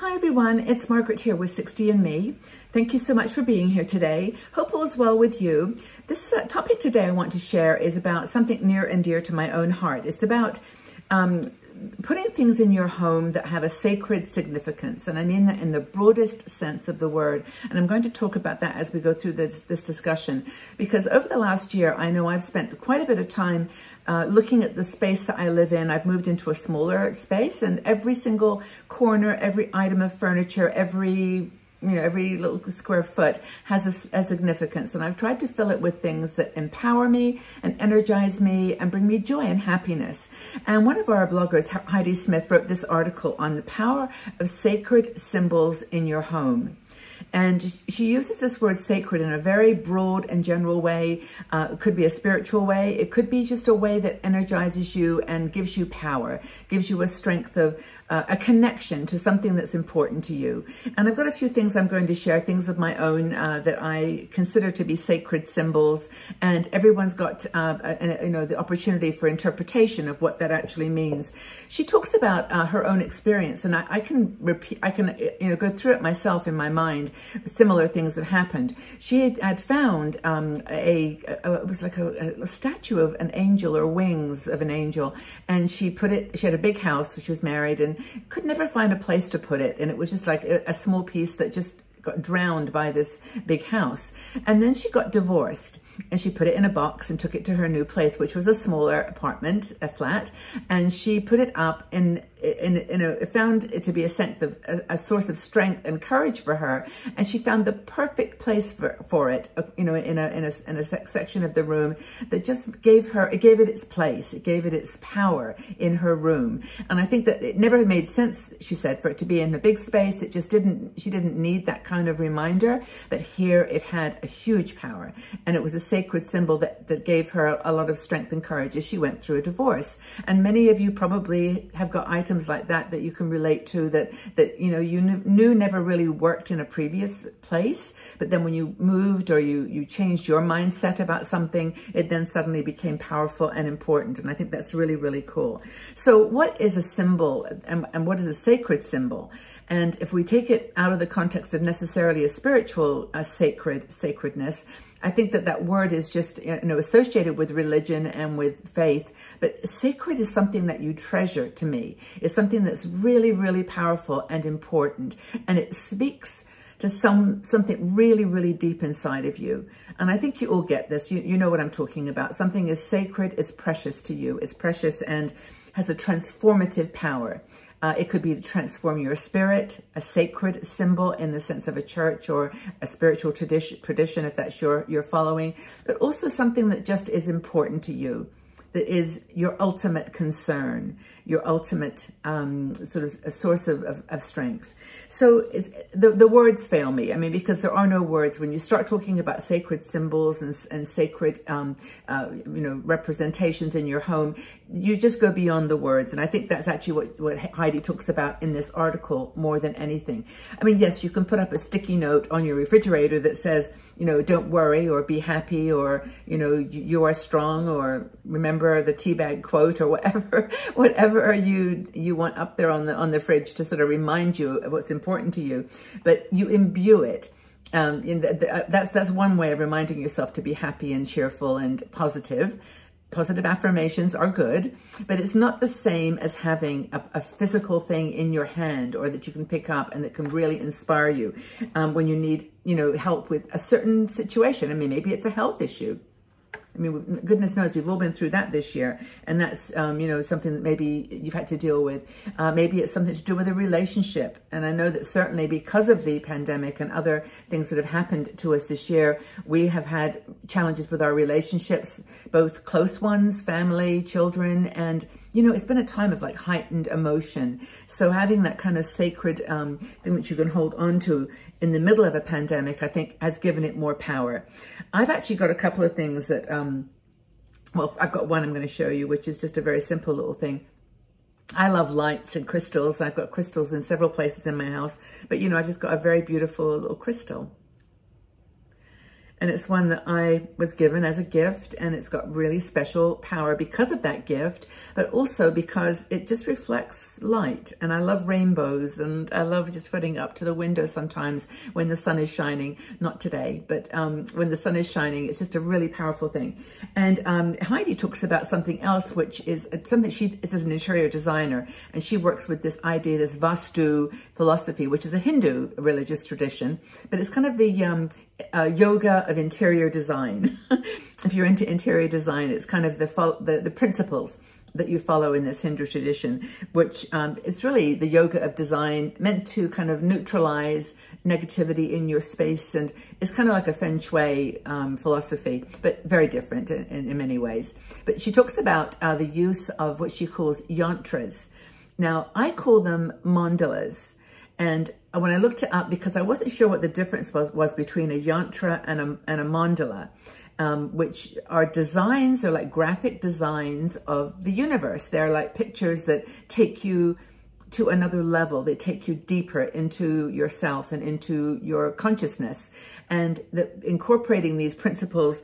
Hi everyone, it's Margaret here with 60 and Me. Thank you so much for being here today. Hope all is well with you. This topic today I want to share is about something near and dear to my own heart. It's about putting things in your home that have a sacred significance, and I mean that in the broadest sense of the word. And I'm going to talk about that as we go through this discussion, because over the last year, I know I've spent quite a bit of time looking at the space that I live in. I've moved into a smaller space, and every single corner, every item of furniture, every little square foot has a significance. And I've tried to fill it with things that empower me and energize me and bring me joy and happiness. And one of our bloggers, Heidi Smith, wrote this article on the power of sacred symbols in your home. And she uses this word sacred in a very broad and general way. It could be a spiritual way. It could be just a way that energizes you and gives you power, gives you a strength of a connection to something that's important to you. And I've got a few things I'm going to share, things of my own that I consider to be sacred symbols. And everyone's got, the opportunity for interpretation of what that actually means. She talks about her own experience, and I can go through it myself in my mind. Similar things that happened. She had found it was like a statue of an angel, or wings of an angel, and she had a big house. She was married and could never find a place to put it, and it was just like a small piece that just got drowned by this big house. And then she got divorced, and she put it in a box and took it to her new place, which was a smaller apartment, a flat. And she put it up found it to be a source of strength and courage for her. And she found the perfect place for it, in a section of the room that just gave it its place. It gave it its power in her room. And I think that it never made sense, she said, for it to be in a big space. It just she didn't need that kind of reminder. But here it had a huge power, and it was a sacred symbol that gave her a lot of strength and courage as she went through a divorce. And many of you probably have got items like that you can relate to, that you knew never really worked in a previous place, but then when you moved or you changed your mindset about something, it then suddenly became powerful and important. And I think that's really, really cool. So what is a symbol, and what is a sacred symbol? And if we take it out of the context of necessarily a spiritual sacredness, I think that word is just associated with religion and with faith. But sacred is something that you treasure, to me. It's something that's really, really powerful and important. And it speaks to something really, really deep inside of you. And I think you all get this. You know what I'm talking about. Something is sacred, it's precious to you. It's precious and has a transformative power. It could be to transform your spirit, a sacred symbol in the sense of a church or a spiritual tradition, if that's your following, but also something that just is important to you, that is your ultimate concern, your ultimate sort of a source of strength. So the words fail me. I mean, because there are no words. When you start talking about sacred symbols and sacred, representations in your home, you just go beyond the words. And I think that's actually what Heidi talks about in this article more than anything. I mean, yes, you can put up a sticky note on your refrigerator that says, don't worry, or be happy, or, you are strong, or remember the teabag quote, or whatever you want up there on the fridge to sort of remind you of what's important to you. But you imbue it. That's one way of reminding yourself to be happy and cheerful and positive. Positive affirmations are good, but it's not the same as having a physical thing in your hand, or that you can pick up and that can really inspire you when you need, help with a certain situation. I mean, maybe it's a health issue. I mean, goodness knows we've all been through that this year, and that's, something that maybe you've had to deal with. Maybe it's something to do with a relationship. And I know that certainly because of the pandemic and other things that have happened to us this year, we have had challenges with our relationships, both close ones, family, children, and it's been a time of like heightened emotion. So having that kind of sacred thing that you can hold on to in the middle of a pandemic, I think has given it more power. I've actually got a couple of things that, I've got one I'm going to show you, which is just a very simple little thing. I love lights and crystals. I've got crystals in several places in my house, but I've just got a very beautiful little crystal. and it's one that I was given as a gift, and it's got really special power because of that gift, but also because it just reflects light. And I love rainbows, and I love just putting it up to the window sometimes when the sun is shining. Not today, but when the sun is shining, it's just a really powerful thing. And Heidi talks about something else, which is something is an interior designer, and she works with this idea, this Vastu philosophy, which is a Hindu religious tradition, but it's kind of the yoga of interior design. If you're into interior design, it's kind of the principles that you follow in this Hindu tradition, which it's really the yoga of design, meant to kind of neutralize negativity in your space. And it's kind of like a feng shui philosophy, but very different in many ways. But she talks about the use of what she calls yantras. Now, I call them mandalas. And when I looked it up, because I wasn't sure what the difference was between a yantra and a mandala, which are designs, they're like graphic designs of the universe. They're like pictures that take you to another level. They take you deeper into yourself and into your consciousness. And incorporating these principles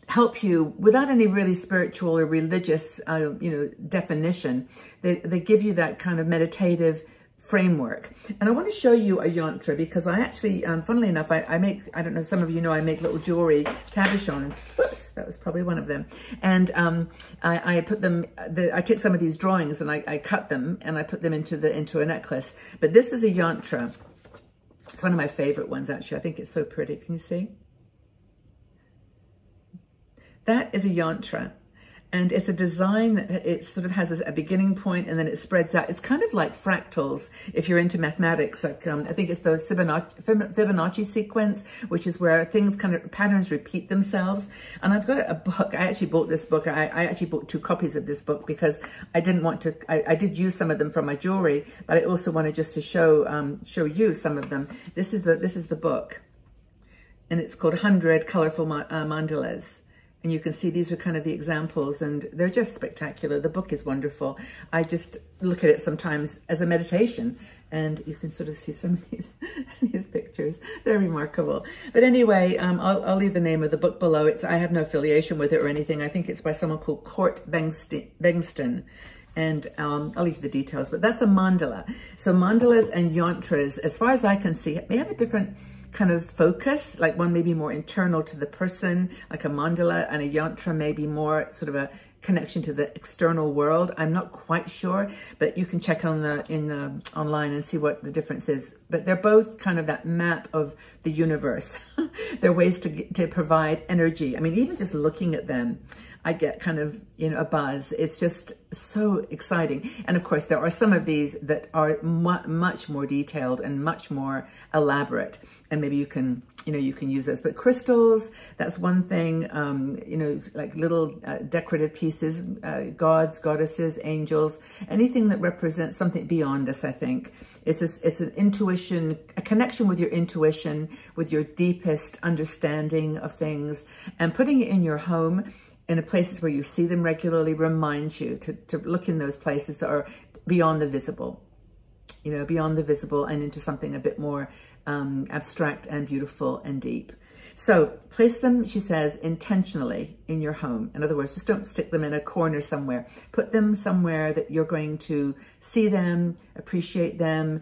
help you without any really spiritual or religious, definition. They give you that kind of meditative framework. And I want to show you a yantra because I actually, funnily enough, I make, I don't know, some of you know, I make little jewelry cabochons. Whoops, that was probably one of them. And I put them, I take some of these drawings and I cut them and I put them into a necklace. But this is a yantra. It's one of my favorite ones, actually. I think it's so pretty. Can you see? That is a yantra. And it's a design that it sort of has a beginning point and then it spreads out. It's kind of like fractals if you're into mathematics. Like I think it's the Fibonacci sequence, which is where things kind of patterns repeat themselves. And I've got a book. I actually bought this book. I actually bought 2 copies of this book because I didn't want to. I did use some of them from my jewelry, but I also wanted just to show you some of them. This is the book, and it's called 100 Colorful Mandalas. And you can see these are kind of the examples, and they're just spectacular. The book is wonderful. I just look at it sometimes as a meditation, and you can sort of see some of these pictures. They're remarkable. But anyway, I'll leave the name of the book below. I have no affiliation with it or anything. I think it's by someone called Court Bengston. And I'll leave you the details, but that's a mandala. So mandalas and yantras, as far as I can see, they have a different kind of focus, like one may be more internal to the person, like a mandala, and a yantra may be more sort of a connection to the external world. I'm not quite sure, but you can check on online and see what the difference is. But they're both kind of that map of the universe. They're ways to provide energy. I mean, even just looking at them, I get kind of, a buzz. It's just so exciting. And of course, there are some of these that are much more detailed and much more elaborate. And maybe you can use those. But crystals, that's one thing, like little decorative pieces, gods, goddesses, angels, anything that represents something beyond us, I think. It's an intuition, a connection with your intuition, with your deepest understanding of things, and putting it in your home, in the places where you see them regularly, reminds you to look in those places that are beyond the visible, beyond the visible and into something a bit more abstract and beautiful and deep. So place them, she says, intentionally in your home. In other words, just don't stick them in a corner somewhere. Put them somewhere that you're going to see them, appreciate them,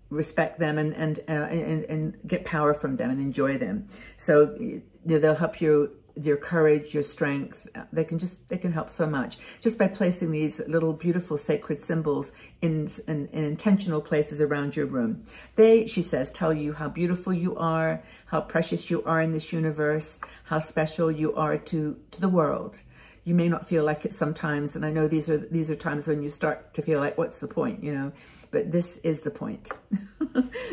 respect them, and get power from them and enjoy them. So they'll help you, your courage, your strength. They can help so much just by placing these little beautiful sacred symbols in intentional places around your room. They, she says, tell you how beautiful you are, how precious you are in this universe, how special you are to the world. You may not feel like it sometimes, and I know these are times when you start to feel like, what's the point, but this is the point.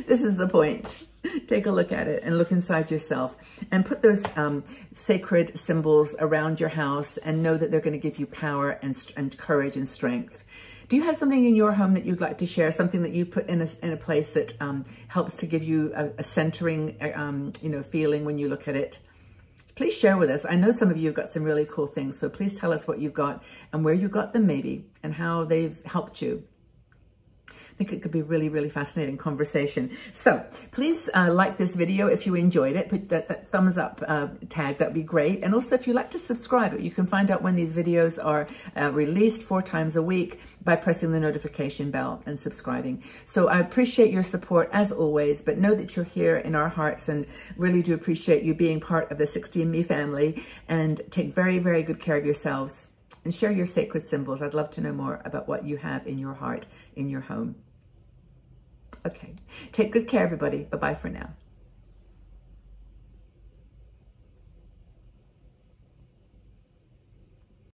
This is the point. Take a look at it and look inside yourself and put those sacred symbols around your house and know that they're going to give you power and courage and strength. Do you have something in your home that you'd like to share? Something that you put in a place that helps to give you a centering, feeling when you look at it? Please share with us. I know some of you have got some really cool things, so please tell us what you've got and where you got them maybe and how they've helped you. think it could be really, really fascinating conversation. So please like this video if you enjoyed it. Put that thumbs up tag, that'd be great. And also if you'd like to subscribe, you can find out when these videos are released 4 times a week by pressing the notification bell and subscribing. So I appreciate your support as always, but know that you're here in our hearts, and really do appreciate you being part of the 60andMe family. And take very, very good care of yourselves and share your sacred symbols. I'd love to know more about what you have in your heart, in your home. Okay, take good care, everybody. Bye-bye for now.